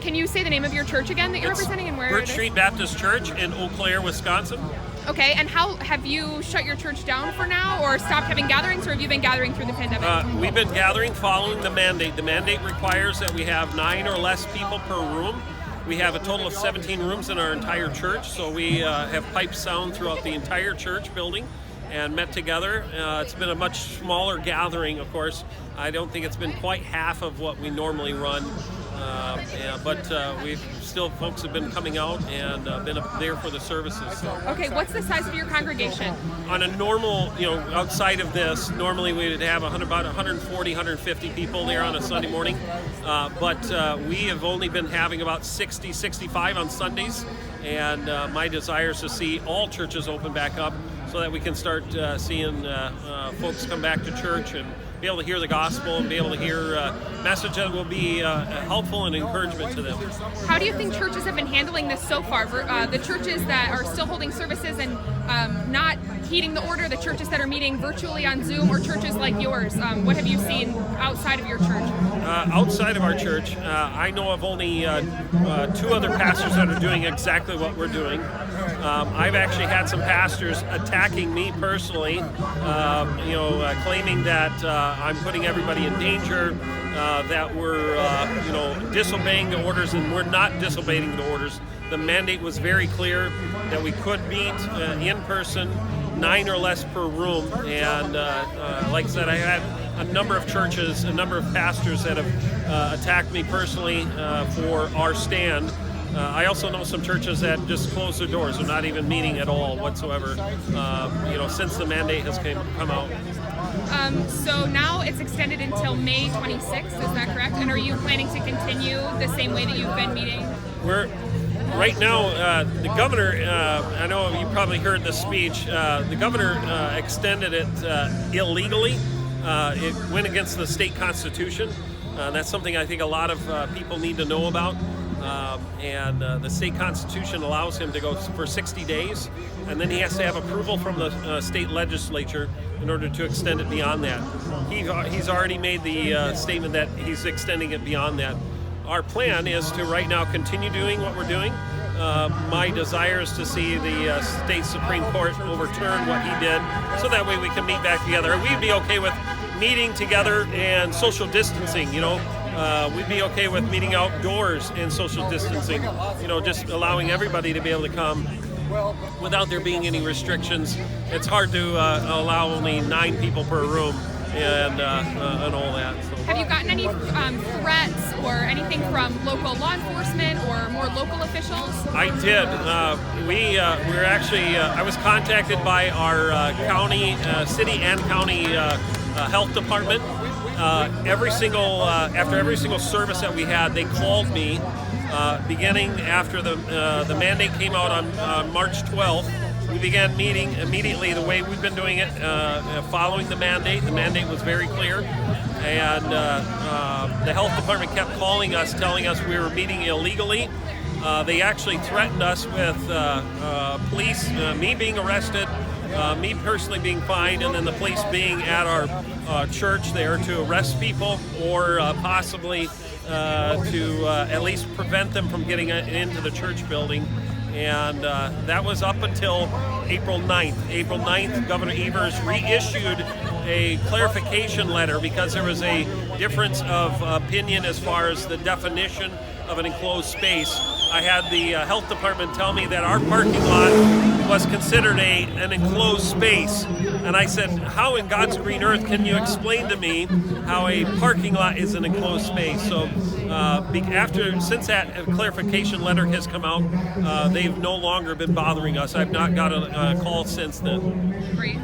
Can you say the name of your church again that you're representing and where Birch it is? Street Baptist Church in Eau Claire, Wisconsin. Okay, and how have you shut your church down for now or stopped having gatherings, or have you been gathering through the pandemic? We've been gathering following the mandate. The mandate requires that we have 9 or less people per room. We have a total of 17 rooms in our entire church, so we have piped sound throughout the entire church building and met together. It's been a much smaller gathering, of course. I don't think it's been quite half of what we normally run, but folks have been coming out and been up there for the services. So. Okay, what's the size of your congregation? On a normal, outside of this, normally we would have about 140, 150 people there on a Sunday morning, but we have only been having about 60, 65 on Sundays, and my desire is to see all churches open back up so that we can start seeing folks come back to church and be able to hear the gospel and be able to hear a message that will be helpful and encouragement to them. How do you think churches have been handling this so far? The churches that are still holding services and not heeding the order, the churches that are meeting virtually on Zoom, or churches like yours, what have you seen outside of your church? Outside of our church, I know of only 2 other pastors that are doing exactly what we're doing. I've actually had some pastors attacking me personally, claiming that I'm putting everybody in danger, that we're, disobeying the orders, and we're not disobeying the orders. The mandate was very clear that we could meet in person, 9 or less per room, and like I said, I had a number of churches, a number of pastors that have attacked me personally for our stand. I also know some churches that just close their doors. They're not even meeting at all whatsoever, since the mandate has come out. So now it's extended until May 26th, is that correct? And are you planning to continue the same way that you've been meeting? Right now, the governor, I know you probably heard the speech, the governor extended it illegally. It went against the state constitution. That's something I think a lot of people need to know about. And the state constitution allows him to go for 60 days, and then he has to have approval from the state legislature in order to extend it beyond that. He's already made the statement that he's extending it beyond that. Our plan is to right now continue doing what we're doing. My desire is to see the state Supreme Court overturn what he did, so that way we can meet back together. We'd be okay with meeting together and social distancing, we'd be okay with meeting outdoors and social distancing, just allowing everybody to be able to come without there being any restrictions. It's hard to allow only 9 people per room and all that. So. Have you gotten any threats or anything from local law enforcement or more local officials? I did. We're actually, I was contacted by our city and county health department. After every single service that we had, they called me, beginning after the mandate came out on March 12th. We began meeting immediately the way we've been doing it, following the mandate. The mandate was very clear, and the health department kept calling us, telling us we were meeting illegally. They actually threatened us with police, me being arrested, me personally being fined, and then the police being at our church there to arrest people or possibly to at least prevent them from getting into the church building. And that was up until April 9th. April 9th, Governor Evers reissued a clarification letter because there was a difference of opinion as far as the definition of an enclosed space. I had the health department tell me that our parking lot was considered an enclosed space. And I said, how in God's green earth can you explain to me how a parking lot is an enclosed space? So since that clarification letter has come out, they've no longer been bothering us. I've not got a call since then. Great.